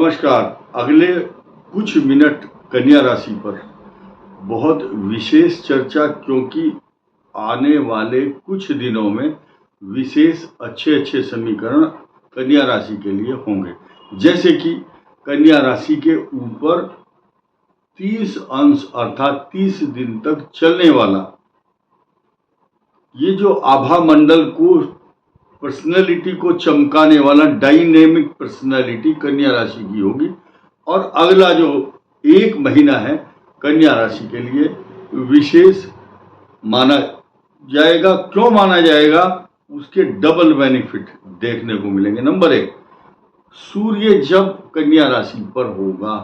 नमस्कार। अगले कुछ मिनट कन्या राशि पर बहुत विशेष चर्चा, क्योंकि आने वाले कुछ दिनों में विशेष अच्छे समीकरण कन्या राशि के लिए होंगे। जैसे कि कन्या राशि के ऊपर 30 अंश अर्थात 30 दिन तक चलने वाला ये जो आभा मंडल को, पर्सनैलिटी को चमकाने वाला डायनेमिक पर्सनैलिटी कन्या राशि की होगी। और अगला जो एक महीना है कन्या राशि के लिए विशेष माना जाएगा। क्यों माना जाएगा? उसके डबल बेनिफिट देखने को मिलेंगे। नंबर 1, सूर्य जब कन्या राशि पर होगा,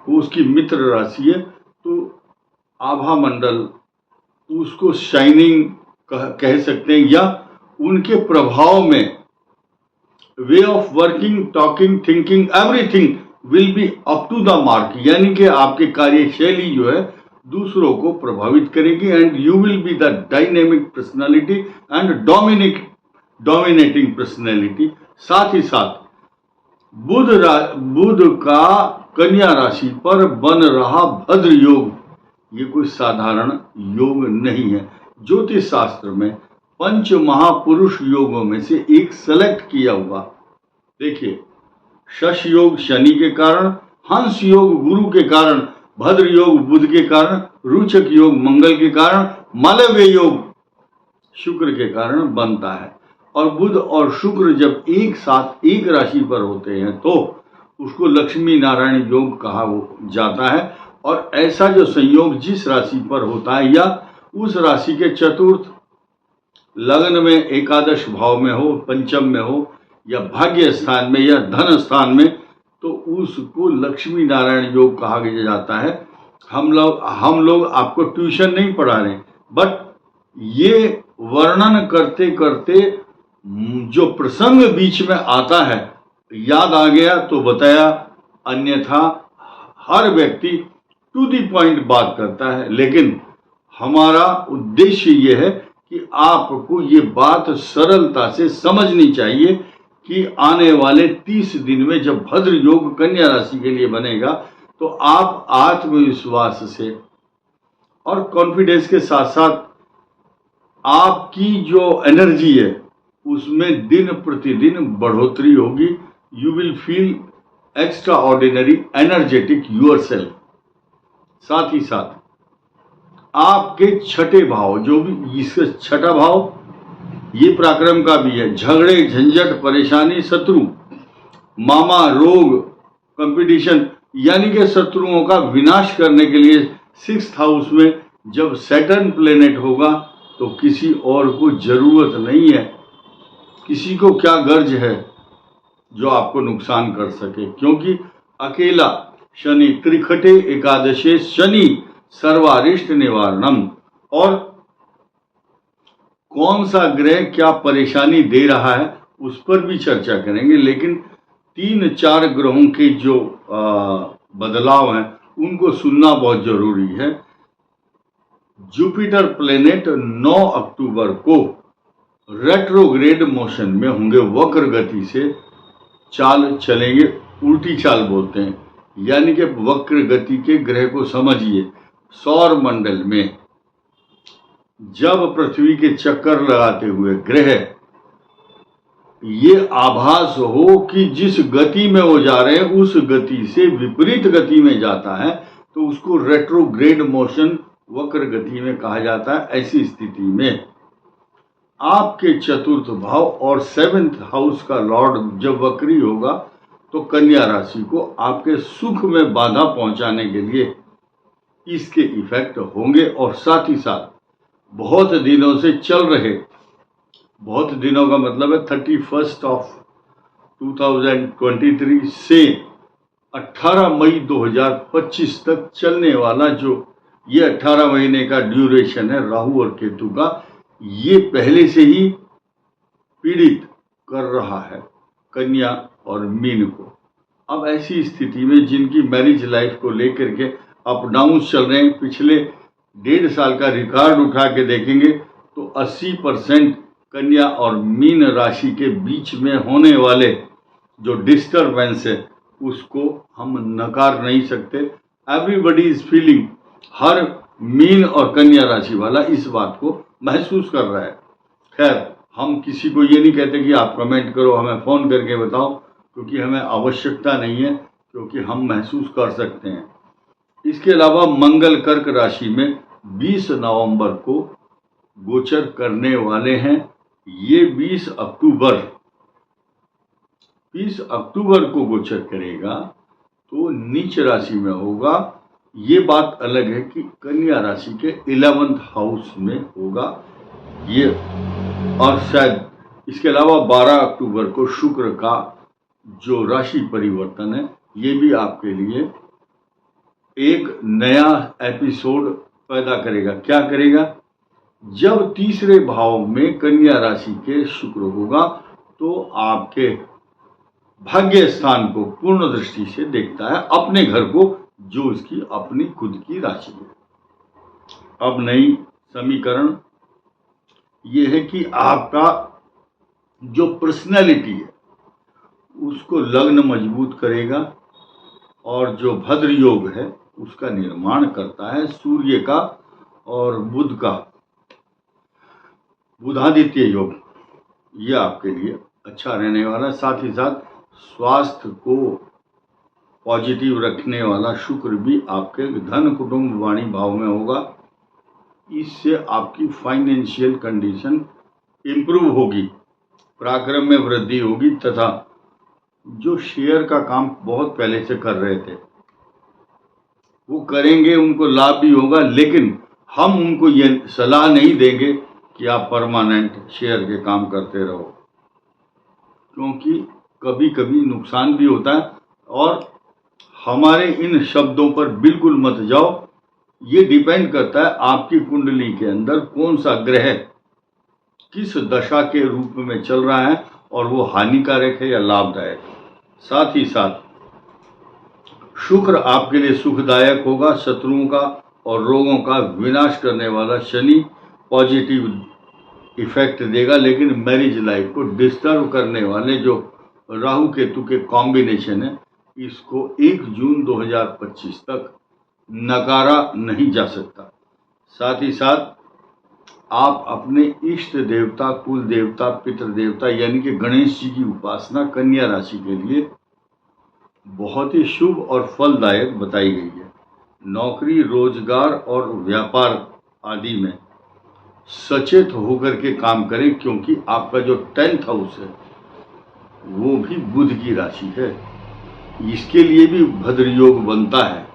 वो उसकी मित्र राशि है, तो आभा मंडल उसको शाइनिंग कह सकते हैं, या उनके प्रभाव में way of working, talking, thinking, everything will be up to the mark. यानी कि आपकी कार्यशैली जो है दूसरों को प्रभावित करेगी and you will be the dynamic personality and dominating personality. साथ ही साथ बुध का कन्या राशि पर बन रहा भद्र योग, ये कोई साधारण योग नहीं है। ज्योतिष शास्त्र में पंच महापुरुष योगों में से एक सेलेक्ट किया हुआ। देखिए, शश योग शनि के कारण, हंस योग गुरु के कारण, भद्र योग बुध के कारण, रुचक योग मंगल के कारण, मालव्य योग शुक्र के कारण बनता है। और बुध और शुक्र जब एक साथ एक राशि पर होते हैं तो उसको लक्ष्मी नारायण योग कहा जाता है। और ऐसा जो संयोग जिस राशि पर होता है, या उस राशि के चतुर्थ लग्न में, एकादश भाव में हो, पंचम में हो, या भाग्य स्थान में, या धन स्थान में, तो उसको लक्ष्मी नारायण योग कहा जाता है। हम लोग आपको ट्यूशन नहीं पढ़ा रहे, बट ये वर्णन करते करते जो प्रसंग बीच में आता है याद आ गया तो बताया, अन्यथा हर व्यक्ति टू दी पॉइंट बात करता है। लेकिन हमारा उद्देश्य ये है कि आपको ये बात सरलता से समझनी चाहिए कि आने वाले 30 दिन में जब भद्र योग कन्या राशि के लिए बनेगा, तो आप आत्मविश्वास से और कॉन्फिडेंस के साथ साथ आपकी जो एनर्जी है उसमें दिन प्रतिदिन बढ़ोतरी होगी। You will feel extra ordinary energetic yourself. साथ ही साथ आपके छठे भाव, जो भी इसका छठा भाव ये पराक्रम का भी है, झगड़े, झंझट, परेशानी, शत्रु, मामा, रोग, कंपटीशन, यानी कि शत्रुओं का विनाश करने के लिए 6th हाउस में जब सैटर्न प्लेनेट होगा तो किसी और को जरूरत नहीं है, किसी को क्या गर्ज है जो आपको नुकसान कर सके, क्योंकि अकेला शनि त्रिखटे एकादशे शनि सर्वारिष्ट निवारणम। और कौन सा ग्रह क्या परेशानी दे रहा है उस पर भी चर्चा करेंगे, लेकिन 3-4 ग्रहों के जो बदलाव हैं उनको सुनना बहुत जरूरी है। जुपिटर प्लेनेट 9 अक्टूबर को रेट्रोग्रेड मोशन में होंगे, वक्र गति से चाल चलेंगे, उल्टी चाल बोलते हैं, यानी कि वक्र गति के ग्रह को समझिए। सौर मंडल में जब पृथ्वी के चक्कर लगाते हुए ग्रह ये आभास हो कि जिस गति में वो जा रहे हैं उस गति से विपरीत गति में जाता है, तो उसको रेट्रोग्रेड मोशन, वक्र गति में कहा जाता है। ऐसी स्थिति में आपके चतुर्थ भाव और 7th हाउस का लॉर्ड जब वक्री होगा तो कन्या राशि को आपके सुख में बाधा पहुंचाने के लिए इसके इफेक्ट होंगे। और साथ ही साथ बहुत दिनों से चल रहे, बहुत दिनों का मतलब है 31 ऑफ 2023 से 18 मई 2025 तक चलने वाला जो ये 18 महीने का ड्यूरेशन है राहु और केतु का, ये पहले से ही पीड़ित कर रहा है कन्या और मीन को। अब ऐसी स्थिति में जिनकी मैरिज लाइफ को लेकर के अप डाउन चल रहे हैं, पिछले 1.5 साल का रिकॉर्ड उठा के देखेंगे तो 80% कन्या और मीन राशि के बीच में होने वाले जो डिस्टर्बेंस है उसको हम नकार नहीं सकते। Everybody is feeling, her mean और कन्या राशि वाला इस बात को महसूस कर रहा है। खैर, हम किसी को ये नहीं कहते कि आप कमेंट करो, हमें फ़ोन करके बताओ, क्योंकि हमें आवश्यकता नहीं है, क्योंकि हम महसूस कर सकते हैं। इसके अलावा मंगल कर्क राशि में 20 नवंबर को गोचर करने वाले हैं। ये 20 अक्टूबर को गोचर करेगा, तो नीच राशि में होगा। ये बात अलग है कि कन्या राशि के 11th हाउस में होगा ये। और शायद इसके अलावा 12 अक्टूबर को शुक्र का जो राशि परिवर्तन है, ये भी आपके लिए एक नया एपिसोड पैदा करेगा। क्या करेगा? जब तीसरे भाव में कन्या राशि के शुक्र होगा, तो आपके भाग्य स्थान को पूर्ण दृष्टि से देखता है, अपने घर को, जो उसकी अपनी खुद की राशि है। अब नई समीकरण ये है कि आपका जो पर्सनैलिटी है उसको लग्न मजबूत करेगा, और जो भद्र योग है उसका निर्माण करता है सूर्य का और बुध का बुधादित्य योग। ये आपके लिए अच्छा रहने वाला है। साथ ही साथ स्वास्थ्य को पॉजिटिव रखने वाला शुक्र भी आपके धन कुटुंब वाणी भाव में होगा। इससे आपकी फाइनेंशियल कंडीशन इम्प्रूव होगी, पराक्रम में वृद्धि होगी, तथा जो शेयर का काम बहुत पहले से कर रहे थे वो करेंगे, उनको लाभ भी होगा। लेकिन हम उनको ये सलाह नहीं देंगे कि आप परमानेंट शेयर के काम करते रहो, क्योंकि कभी कभी नुकसान भी होता है। और हमारे इन शब्दों पर बिल्कुल मत जाओ। ये डिपेंड करता है आपकी कुंडली के अंदर कौन सा ग्रह किस दशा के रूप में चल रहा है, और वो हानिकारक है या लाभदायक। साथ ही साथ शुक्र आपके लिए सुखदायक होगा। शत्रुओं का और रोगों का विनाश करने वाला शनि पॉजिटिव इफेक्ट देगा, लेकिन मैरिज लाइफ को डिस्टर्ब करने वाले जो राहु केतु के कॉम्बिनेशन है, इसको 1 जून 2025 तक नकारा नहीं जा सकता। साथ ही साथ आप अपने इष्ट देवता, कुल देवता, पितृ देवता यानी कि गणेश जी की उपासना कन्या राशि के लिए बहुत ही शुभ और फलदायक बताई गई है। नौकरी, रोजगार और व्यापार आदि में सचेत होकर के काम करें, क्योंकि आपका जो 10th हाउस है वो भी बुध की राशि है। इसके लिए भी भद्र योग बनता है।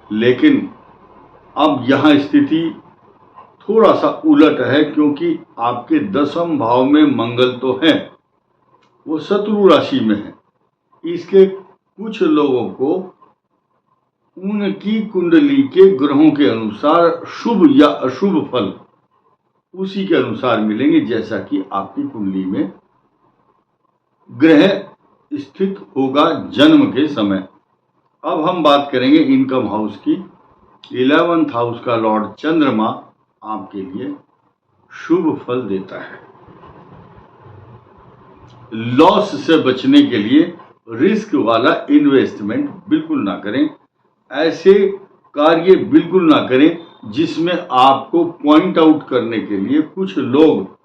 लेकिन अब यहाँ स्थिति थोड़ा सा उलट है, क्योंकि आपके 10वें भाव में मंगल तो है, वो शत्रु राशि में है। इसके कुछ लोगों को उनकी कुंडली के ग्रहों के अनुसार शुभ या अशुभ फल उसी के अनुसार मिलेंगे, जैसा कि आपकी कुंडली में ग्रह स्थित होगा जन्म के समय। अब हम बात करेंगे इनकम हाउस की। 11th हाउस का लॉर्ड चंद्रमा आपके लिए शुभ फल देता है। लॉस से बचने के लिए रिस्क वाला इन्वेस्टमेंट बिल्कुल ना करें। ऐसे कार्य बिल्कुल ना करें जिसमें आपको पॉइंट आउट करने के लिए कुछ लोग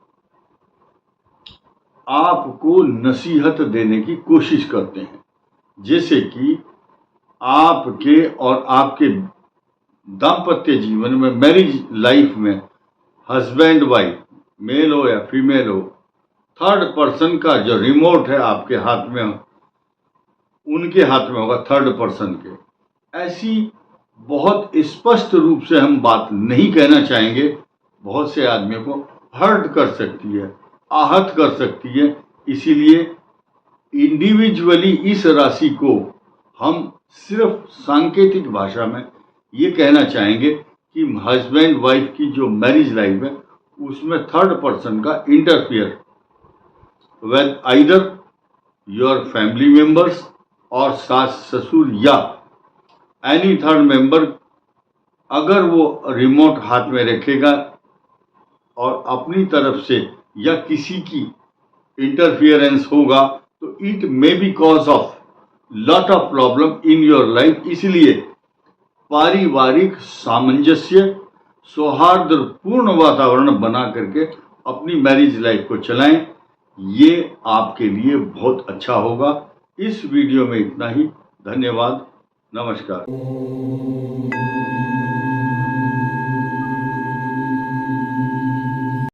आपको नसीहत देने की कोशिश करते हैं। जैसे कि आपके और आपके दाम्पत्य जीवन में, मैरिज लाइफ में, हस्बैंड वाइफ, मेल हो या फीमेल हो, थर्ड पर्सन का जो रिमोट है आपके हाथ में, उनके हाथ में होगा थर्ड पर्सन के। ऐसी बहुत स्पष्ट रूप से हम बात नहीं कहना चाहेंगे, बहुत से आदमियों को हर्ट कर सकती है, आहत कर सकती है। इसीलिए इंडिविजुअली इस राशि को हम सिर्फ सांकेतिक भाषा में ये कहना चाहेंगे कि हस्बैंड वाइफ की जो मैरिज लाइफ है उसमें थर्ड पर्सन का interfere with either your family members और सास ससुर या एनी थर्ड मेंबर, अगर वो रिमोट हाथ में रखेगा और अपनी तरफ से या किसी की इंटरफियरेंस होगा, तो it may be cause of lot of problem in your life. इसलिए पारिवारिक सामंजस्य, सौहार्दपूर्ण वातावरण बना करके अपनी मैरिज लाइफ को चलाएं। ये आपके लिए बहुत अच्छा होगा। इस वीडियो में इतना ही। धन्यवाद। नमस्कार।